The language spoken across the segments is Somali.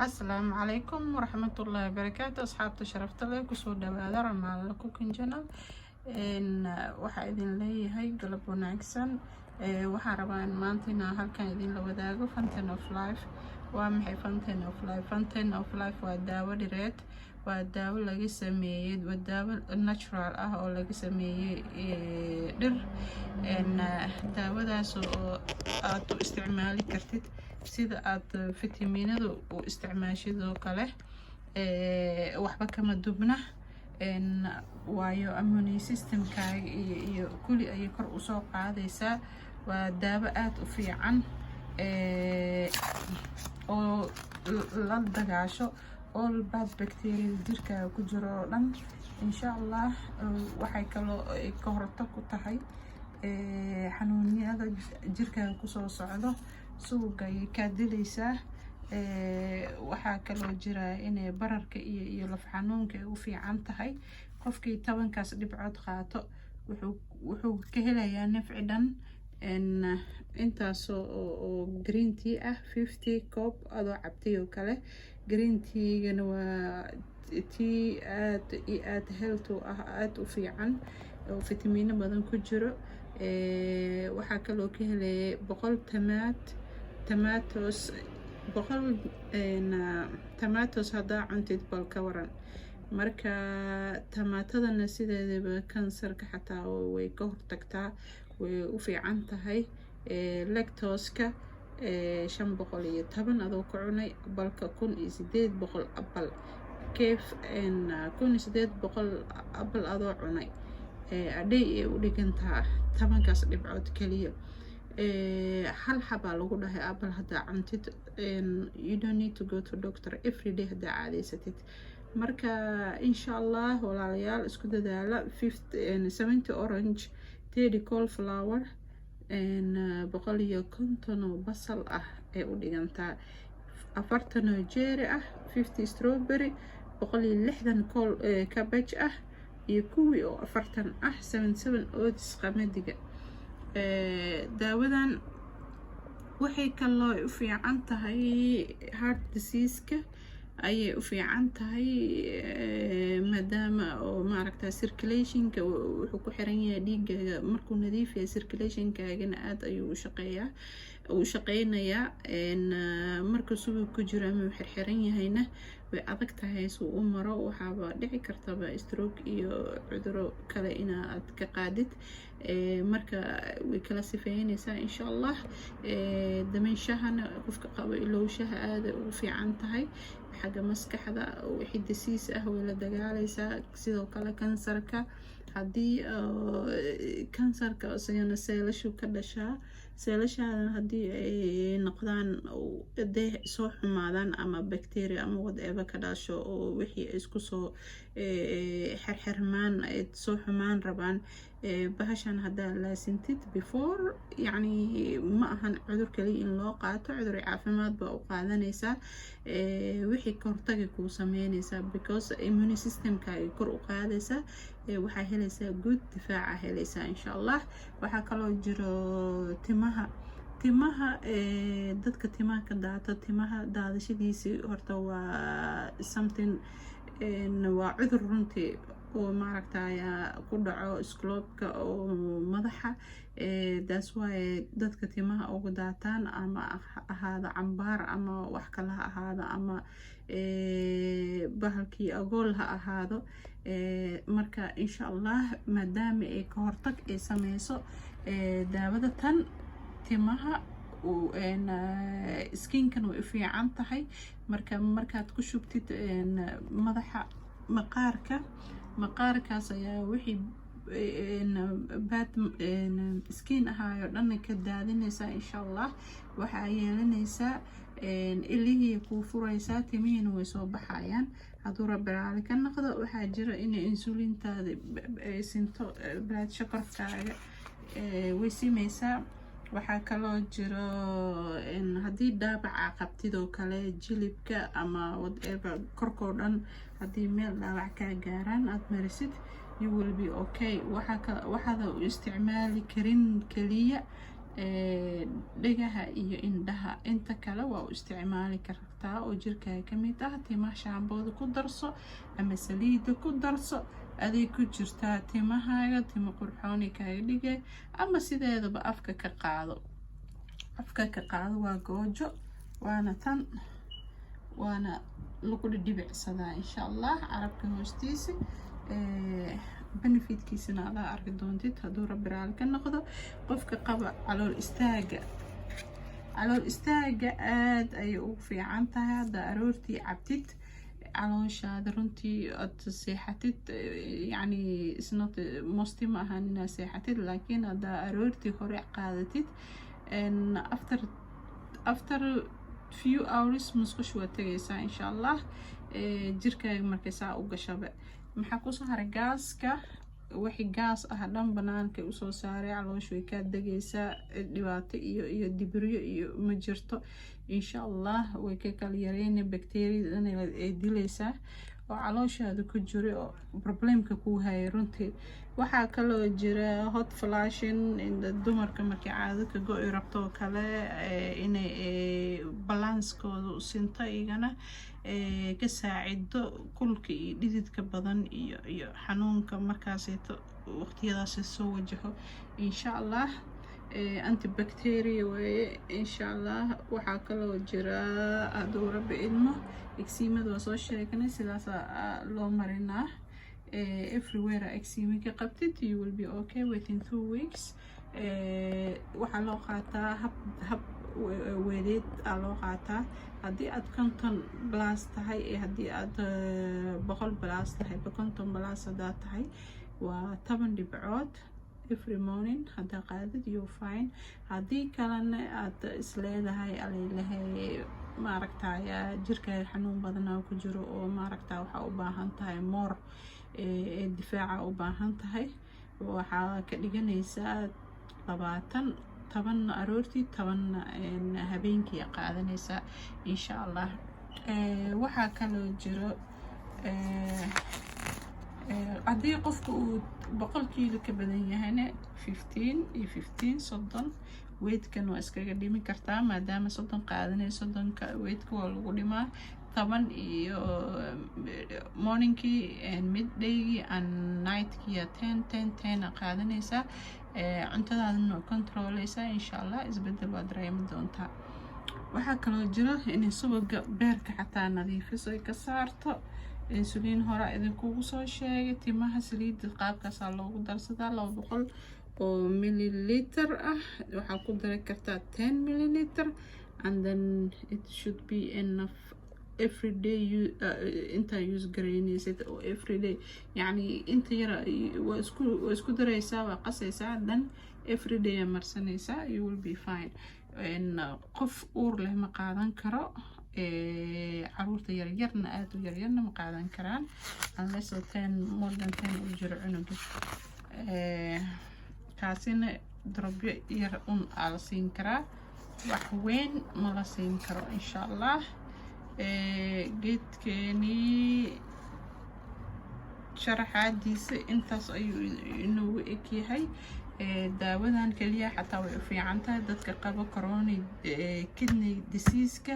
السلام عليكم ورحمة الله وبركاته. أصحابتي شرفت لي كسو dhawaada Ramadan Cooking Channel. waxaa idin leeyahay galab wanaagsan. waxaan rabaa in maanta inaan halkan idin la wadaago Fountain of Life. waa maxay Fountain of Life? Fountain of Life waa daawo dhireed, waa daawo laga sameeyay, waa daawo natural ah oo laga sameeyay dhir. daawadaas oo aad u isticmaali kartid sida aad fitamiinada u isticmaashid oo kale. waxba kama dubna, waayo immune systemkaaga iyo kulli ay kor u soo qaadaysaa. waa daawo aad u fiican oo la dagaasho all bad bacteria jirkaaga ku jiro oo dhan. insha Allah waxay kaloo ka hortag ku tahay xanuunyada jirkaaga kusoo socdo, suuga ay ka dilaysaa. waxaa kaloo jira inay bararka iyo laf xanuunka ay u fiican tahay. qofkii 10kaas dhibcood qaato wuxuu ka helayaa nafci dhan intaas oo green tea ah 50 koob adoo cabtay oo kale. green tea-gana waa tea aad health ah, aad u fiican oo fitamiino badan ku jiro. waxaa kaloo ka helay 100 tomatoes hadaa cuntid bal ka waran. marka tamaatadana sideedaba kansarka xataa way ka hortagtaa, way u fiican tahay. lactose-ka 510 adoo ku cunay balka 1800 abal keef 1800 abal adoo cunay adhay ay u dhigantaa 10kaas dhibcood kaliya. hal xabaa lagu dhahay apple hadaa cuntid, you don't need to go to doctor every day hadaa caadeysatid. marka insha Allah walaalayaal isku dadaala. 70 orange, 30 cauliflower, 150 basal ah ee u dhigantaa, 40 jeeri ah, 50 strawberry, 160 cabbage ah, iyo kuwii oo 40 ah, 77 oats qamadiga. daawadan waxay kaloo u fiican tahay heart disease-ka ayay u fiican tahay, maadaama oo maaragta circulation-ka wuxuu ku xiran yahay dhiigaaga. markuu nadiif yahay circulation-kaagana aad ayuu u shaqeynayaa. marka subag ku jiro ama xirxiran yahayna way adag tahay suu u maro, waxaaba dhici kartaba stroke iyo cuduro kale inaad ka qaadid. marka way kala sifeynaysaa insha Allah. damaanshahana qofka qabo ilowshaha aad ugu fiican tahay. xagga maskaxda wixii disease ah way la dagaalaysaa. sidoo kale kansarka, haddii kansarka isagana seelashu ka dhashaa, seelashaadana haddii ay noqdaan haday soo xumaadaan ama bacteria ama whatever ka dhasho oo wixii isku soo xirxirmaan ay soo xumaan rabaan, bahashan hadaa laasintid before yani ma ahan cudur kaliya in loo qaato, cudur caafimaad baa u qaadanaysaa. wixii ka hortagi kuu sameynaysaa because immune systemka ay kor u qaadaysaa. waxaa helaysaa good difaaca helaysaa insha Allah. waxaa kaloo jiro timaha dadka timaha ka daato, timaha daadashadiisii horta waa something waa cudur runtii oo maaragtaya ku dhaco scalp-ka oo madaxa. that's why dadka timaha ugu daataan, ama ahaada cambaar ama wax kale ha ahaado, ama bahalkii agool ha ahaado. marka insha Allah maadaama ay ka hortag ay sameyso daawada tan timaha skinkan way u fiican tahay. markaad ku shubtid madaxa maqaarkaas ayaa wixii bad skin ahaayo dhan ka daadinaysaa insha Allah. waxaa yeelanaysaa ilihii kuu furaysaa, timihiina way soo baxayaan. hadduu rabbi raali ka noqdo waxaa jira inay insulintaada sinto blood sugar-kaaga way simeysaa. waxaa kaloo jiro haddii dhaabaca qabtid oo kale jilibka ama whatever korkoo dhan, haddii meel dhaabac kaa gaaraan aad marisid you will be okay. waxaad u isticmaali karin kaliya dhegaha iyo indhaha. inta kale waa u isticmaali kartaa oo jirkaaga ka mid ah. timaha shaambooda ku darso ama saliida ku darso, aday ku jirtaa timahaaga timo qurxooni kaaga dhigay. ama sideedaba afka ka qaado, waa goojo, waana tan, waana lagu dhibicsadaa insha allah carabka hoostiisa. benefitkiisana adaa arki doontid hadduu rabbi raali ka noqdo. qofka qaba calool istaaga aad ayay ugu fiican tahay. hadda aroortii cabtid calooshaada runtii aad seexatid, yani isnot mosti ma ahan inaad seexatid, laakiin haddaa aroortii hore qaadatid after few hours musqush waa tagaysaa insha allah. jirkaaga markay saa u gashaba maxaa kusoo haray gaaska. wixii gaas ah dhan banaanka usoo saaray, caloosha way kaa degaysaa, dhibaato iyo dibiryo iyo ma jirto insha allah. way ka kala yareyna bacteriadan ay dilaysaa oo calooshaada ku jira oo problemka kuu hayay runtii. waxaa kaloo jira hot flashing dumarka markay caado ka go-i rabto oo kale, inay balanskooda u sinto igana ka saacido kulka iyo dhididka badan iyo xanuunka markaasayto waqtiyadaasi soo wajaho insha allah. antibacteria waaye insha allah. waxaa kaloo jira hadduu rabbi idmo eximada waa soo sheegnay, sidaasaa loo marinaa. everywhere exima ka qabtid you will be okay within 2 weeks. waxaa loo qaataa hab weedeed aa loo qaataa. haddii aad 50 plus tahay iyo haddii aad 100 plus tahay, 50 plus haddaad tahay waa 10 dhibcood every morning haddaa qaadid you fine. haddii kalena aad isleedahay alaylahay maaragtaya jirkaaga xanuun badanaa ku jiro oo maaragta waxaa u baahan tahay moor difaaca u baahan tahay, waxaa ka dhiganaysaa 20 10 aroortii 10 habeenkii qaadanaysaa insha allah. waxaa kaloo jiro haddii qofka uu 100 kiilo ka badan yahayna 15 iyo 15 30 weydkan waa iskaga dhimi kartaa, maadaama 30 qaadanayso 30ka weydka waa lagu dhimaa. 10 iyo morningkii middaygii and nightkii 10 qaadanaysaa. cuntadaadana waa controleysaa insha allah. isbedel waa dareemi doontaa. waxaa kaloo jiro inay subaga beerka xataa nadiifiso ay ka saarto. insuliin hore idinkugu soo sheegay. timaha saliida qaabkaasaa loogu darsadaa 200 oo milliliter ah. waxaa ku dari kartaa 10 milliliter and then it should be enough every day. inta use garaynaysid oo every day, yani inta yara waa isku daraysaa, waa qasaysaa, then every day marsanaysaa, you will be fine. qof uur leh ma qaadan karo. caruurta yaryarna aad u yaryarna ma qaadan karaan unless more than 10 u jiro cunuga. kaasina drobyo yar aa la siin karaa, wax weyn ma la siin karo insha allah. geedkeeni sharaxaadiisa intaas ayuu inoogu egyahay. daawadan kaliya xataa way u fiican tahay dadka qaba chronic kidney disease-ka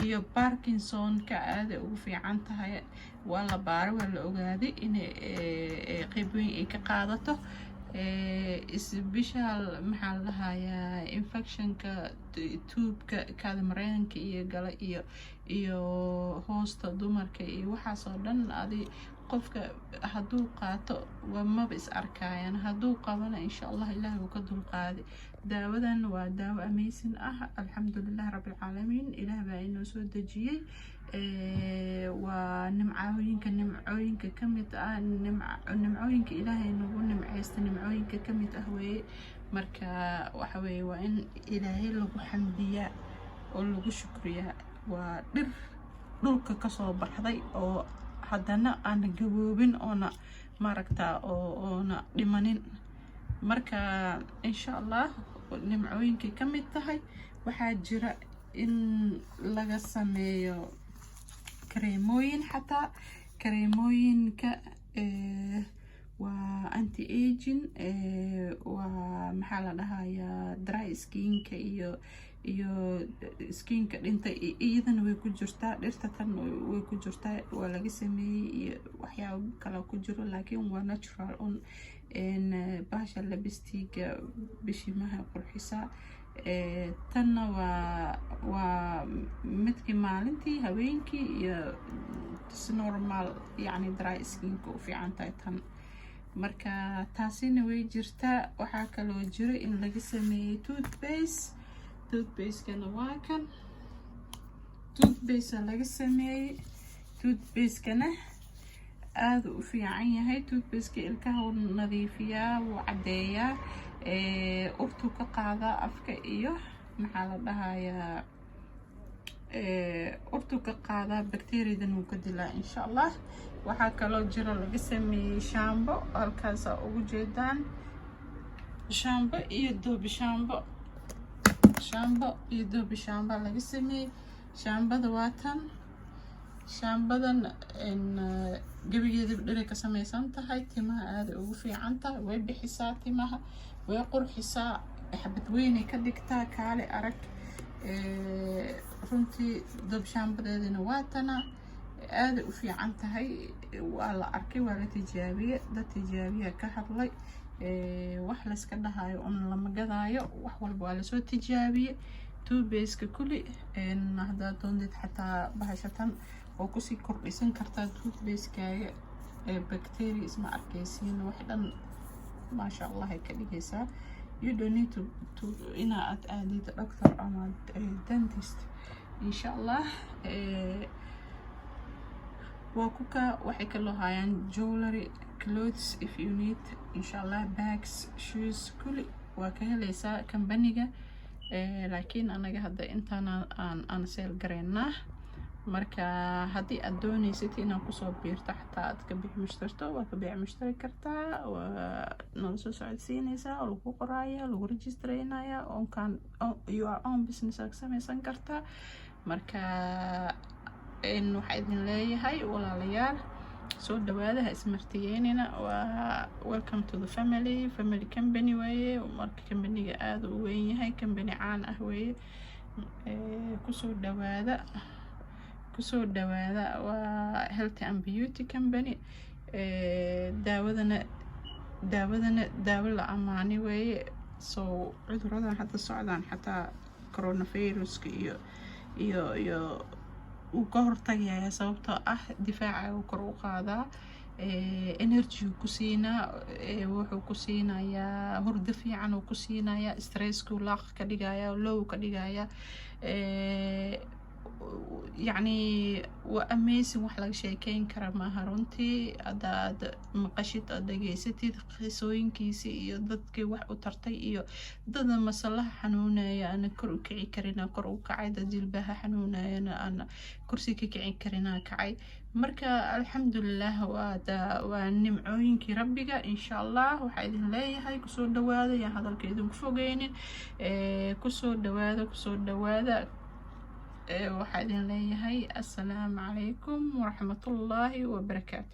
iyo Parkinson-ka aaday ugu fiican tahay. waa la baaray, waa la ogaaday inay qayb weyn ay ka qaadato. special maxaa la dhahayaa infectionka tuubka kaadimareenka iyo gala iyo hoosta dumarka iyo waxaasoo dhan adi qofka hadduu qaato waa maba is arkayaan, hadduu qabana insha allah ilaahay wuu ka dulqaaday. daawadan waa daawo amazing ah. alxamdulilah rabbilcaalamiin. ilaah baa inoo soo dejiyey. waa nimcooyinka ka mid ah, nimcooyinka ilaahay nagu nimceysta nimcooyinka ka mid ah weeye. marka waxa weeye waa in ilaahay lagu xamdiyaa oo lagu shukriyaa. waa dhir dhulka kasoo baxday oo haddana aan gaboobin oona maaragta oona dhimanin. marka insha allah nimcooyinkay ka mid tahay. waxaa jira in laga sameeyo kareemooyin, xataa kareemooyinka waa anti aging waa maxaa la dhahayaa dry skinka iyo skinka dhintay iyadana way ku jirtaa, dhirta tan way ku jirtaa, waa laga sameeyey iyo waxyaabo kale ku jiro, laakiin waa natural un bahasha labistiga bishimaha qurxisa. tanna waa midkii maalintii habeenkii iyo normal yani dry skinka u fiican tahay tan. marka taasina way jirtaa. waxaa kaloo jiro in laga sameeyey toothpaste-kana waa kan toothpaste laga sameeyey. toothpaste-kana aad u fiican yahay. toothpaste-ka ilkaha wuu nadiifiyaa, wuu caddeeyaa, urtu ka qaadaa afka iyo maxaa la dhahayaa urtu ka qaadaa, bacteriadan wuu ka dilaa insha allah. waxaa kaloo jiro laga sameeyey shaambo, halkaasa ugu jeedaan shaambo iyo doobi shaambo laga sameeyey. shaambada waa tan. shaambadan gebigeeda dhiray ka samaysan tahay, timaha aada ugu fiican tahay, way bixisaa timaha, way qurxisaa, xabad weynay ka dhigtaa, kaale arag. runtii doob shaambadeedina waa tana, aada u fiican tahay. waa la arkay, waa la tijaabiyey, dad tijaabiya ka hadlay. wax layska dhahayo un lama gadaayo, wax walba waa lasoo tijaabiyey. toothpaste-ka kuli haddaad doontid xataa bahashatan oo kusii kordhisan kartaa toothpaste-kaaga, bacteria isma arkaysiin, wax dhan maasha allah ay ka dhigaysaa. you don't need to inaad aadid doctor ama dentist insha allah. waa kuka waxay kaloo hayaan jewelry, clothes if you need insha allah, bags, shoes, kuli waa ka helaysaa kambaniga. laakiin anaga hadda intaan aan seel gareynaa. marka haddii aad doonaysid inaad kusoo biirto xataa aad ka bixi mushtarto, waa ka bixi mushtari kartaa, waa nala soo socodsiinaysaa, oo lagu qoraaya, lagu registraynaya, onkan your own business aad samaysan kartaa. marka waxaa idin leeyahay walaalayaal, soo dhawaada, ha ismartiyeynina. waa welcome to the family company waaye. marka kambaniga aada u weyn yahay, kambani caan ah weeye. kusoo dhawaada waa health and beauty company. daawadana daawo la amaani weeye. so cuduradan hadda socdaan, xataa coronaviruska iyo uu ka hortagaya, sababtoo ah difaaca uu kor u qaadaa, energy ku siinaa, wuxuu ku siinayaa hurdo fiican, uu ku siinayaa stressku laaq ka dhigaya, low ka dhigaya. yacni waa amazing, wax laga sheekeyn kara maaha runtii. haddaad maqashid, aad dhageysatid qisooyinkiisi iyo dadkii wax u tartay, iyo dada masalaha xanuunaya ana kor u kici karina kor u kacay, dad jilbaha xanuunayana ana kursi ka kici karina kacay. marka alxamdulilah waa nimcooyinkii rabbiga insha allah. waxaa idin leeyahay kusoo dhawaada, yaan hadalka idinku fogeynin. kusoo dhawaada. waxaa idin leeyahay assalaamu calaykum waraxmatullaahi wabarakaatu.